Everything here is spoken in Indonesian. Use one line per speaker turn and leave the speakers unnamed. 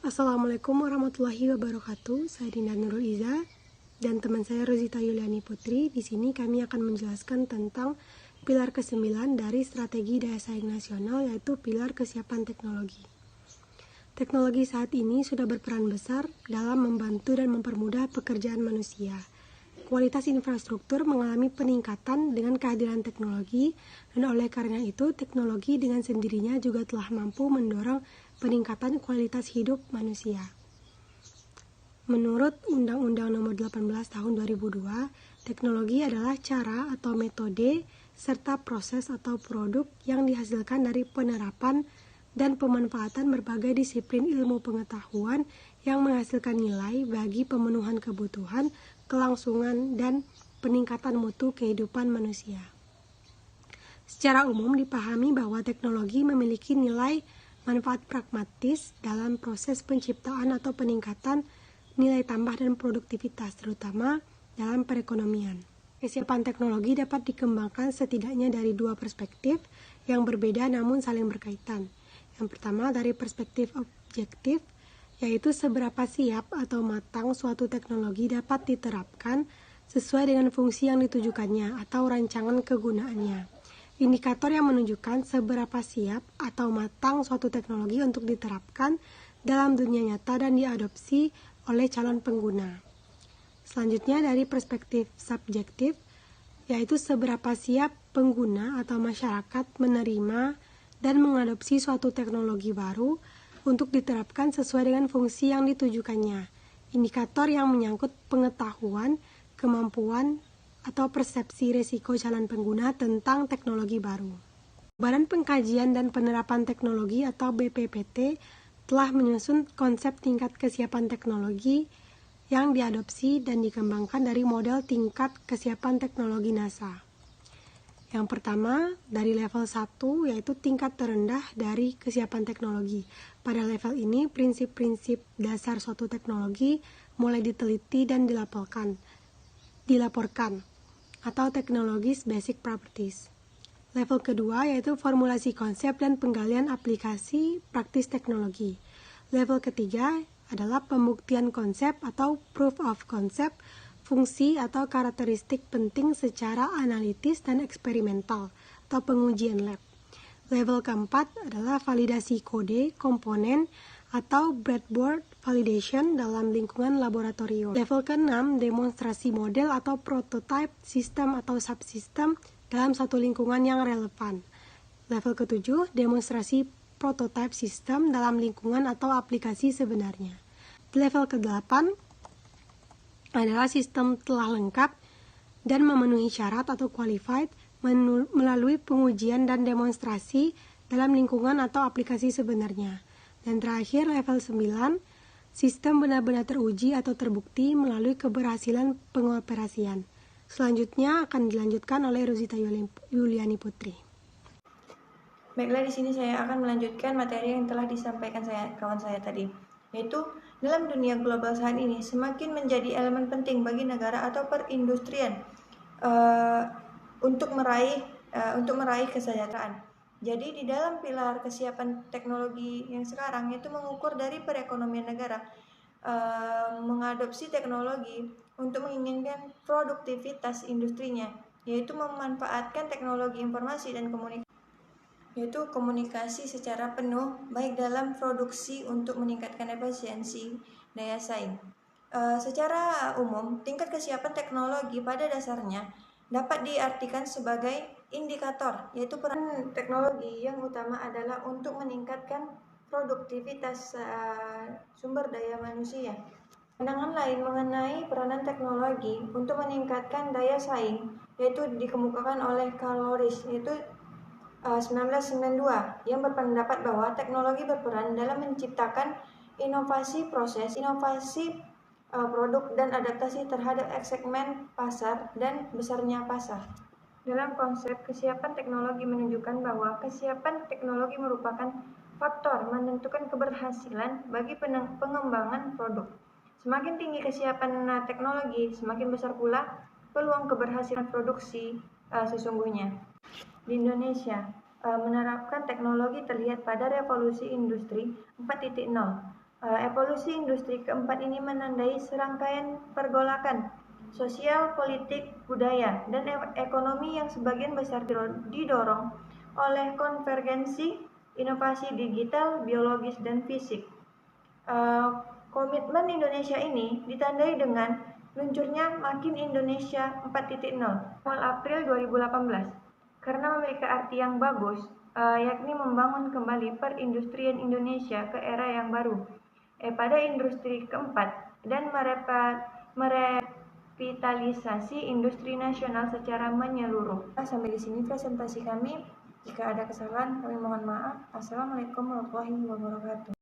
Assalamualaikum warahmatullahi wabarakatuh. Saya Dinda Nurul Iza dan teman saya Rozita Yuliani Putri. Di sini kami akan menjelaskan tentang pilar ke-9 dari strategi daya saing nasional, yaitu pilar kesiapan teknologi. Teknologi saat ini sudah berperan besar dalam membantu dan mempermudah pekerjaan manusia. Kualitas infrastruktur mengalami peningkatan dengan kehadiran teknologi, dan oleh karena itu teknologi dengan sendirinya juga telah mampu mendorong peningkatan kualitas hidup manusia. Menurut Undang-Undang Nomor 18 Tahun 2002, teknologi adalah cara atau metode serta proses atau produk yang dihasilkan dari penerapan dan pemanfaatan berbagai disiplin ilmu pengetahuan yang menghasilkan nilai bagi pemenuhan kebutuhan, kelangsungan, dan peningkatan mutu kehidupan manusia. Secara umum dipahami bahwa teknologi memiliki nilai manfaat pragmatis dalam proses penciptaan atau peningkatan nilai tambah dan produktivitas, terutama dalam perekonomian. Kesiapan teknologi dapat dikembangkan setidaknya dari dua perspektif yang berbeda namun saling berkaitan. Yang pertama dari perspektif objektif, yaitu seberapa siap atau matang suatu teknologi dapat diterapkan sesuai dengan fungsi yang ditujukannya atau rancangan kegunaannya. Indikator yang menunjukkan seberapa siap atau matang suatu teknologi untuk diterapkan dalam dunia nyata dan diadopsi oleh calon pengguna. Selanjutnya dari perspektif subjektif, yaitu seberapa siap pengguna atau masyarakat menerima dan mengadopsi suatu teknologi baru untuk diterapkan sesuai dengan fungsi yang ditujukannya. Indikator yang menyangkut pengetahuan, kemampuan, atau persepsi risiko calon pengguna tentang teknologi baru. Badan Pengkajian dan Penerapan Teknologi atau BPPT telah menyusun konsep tingkat kesiapan teknologi yang diadopsi dan dikembangkan dari model tingkat kesiapan teknologi NASA. Yang pertama, dari level 1, yaitu tingkat terendah dari kesiapan teknologi. Pada level ini, prinsip-prinsip dasar suatu teknologi mulai diteliti dan dilaporkan, atau Technology's Basic Properties. Level kedua, yaitu formulasi konsep dan penggalian aplikasi praktis teknologi. Level ketiga adalah pembuktian konsep atau proof of concept, fungsi atau karakteristik penting secara analitis dan eksperimental atau pengujian lab. Level keempat adalah validasi kode, komponen, atau breadboard validation dalam lingkungan laboratorium. Level keenam, demonstrasi model atau prototype sistem atau subsistem dalam satu lingkungan yang relevan. Level ketujuh, demonstrasi prototype sistem dalam lingkungan atau aplikasi sebenarnya. Level kedelapan adalah sistem telah lengkap dan memenuhi syarat atau qualified melalui pengujian dan demonstrasi dalam lingkungan atau aplikasi sebenarnya. Dan terakhir level 9, sistem benar-benar teruji atau terbukti melalui keberhasilan pengoperasian. Selanjutnya akan dilanjutkan oleh Rozita Yuliani Putri.
Baiklah, di sini saya akan melanjutkan materi yang telah disampaikan kawan saya tadi, yaitu dalam dunia global saat ini semakin menjadi elemen penting bagi negara atau perindustrian untuk meraih kesejahteraan. Jadi di dalam pilar kesiapan teknologi yang sekarang itu mengukur dari perekonomian negara mengadopsi teknologi untuk menginginkan produktivitas industrinya, yaitu memanfaatkan teknologi informasi dan komunikasi secara penuh baik dalam produksi untuk meningkatkan efisiensi daya saing. Secara umum, tingkat kesiapan teknologi pada dasarnya dapat diartikan sebagai indikator, yaitu peran teknologi yang utama adalah untuk meningkatkan produktivitas sumber daya manusia. Pandangan lain mengenai peranan teknologi untuk meningkatkan daya saing yaitu dikemukakan oleh Carl Loris, yaitu 1992, yang berpendapat bahwa teknologi berperan dalam menciptakan inovasi proses, inovasi produk, dan adaptasi terhadap segmen pasar dan besarnya pasar. Dalam konsep, kesiapan teknologi menunjukkan bahwa kesiapan teknologi merupakan faktor menentukan keberhasilan bagi pengembangan produk. Semakin tinggi kesiapan teknologi, semakin besar pula peluang keberhasilan produksi sesungguhnya. Di Indonesia, menerapkan teknologi terlihat pada revolusi industri 4.0 Evolusi industri keempat ini menandai serangkaian pergolakan sosial, politik, budaya, dan ekonomi yang sebagian besar didorong oleh konvergensi inovasi digital, biologis, dan fisik. Komitmen Indonesia ini ditandai dengan luncurnya Makin Indonesia 4.0 awal April 2018 karena memiliki arti yang bagus, yakni membangun kembali perindustrian Indonesia ke era yang baru pada industri keempat dan merevitalisasi industri nasional secara menyeluruh. Sampai di sini presentasi kami. Jika ada kesalahan, kami mohon maaf. Assalamualaikum warahmatullahi wabarakatuh.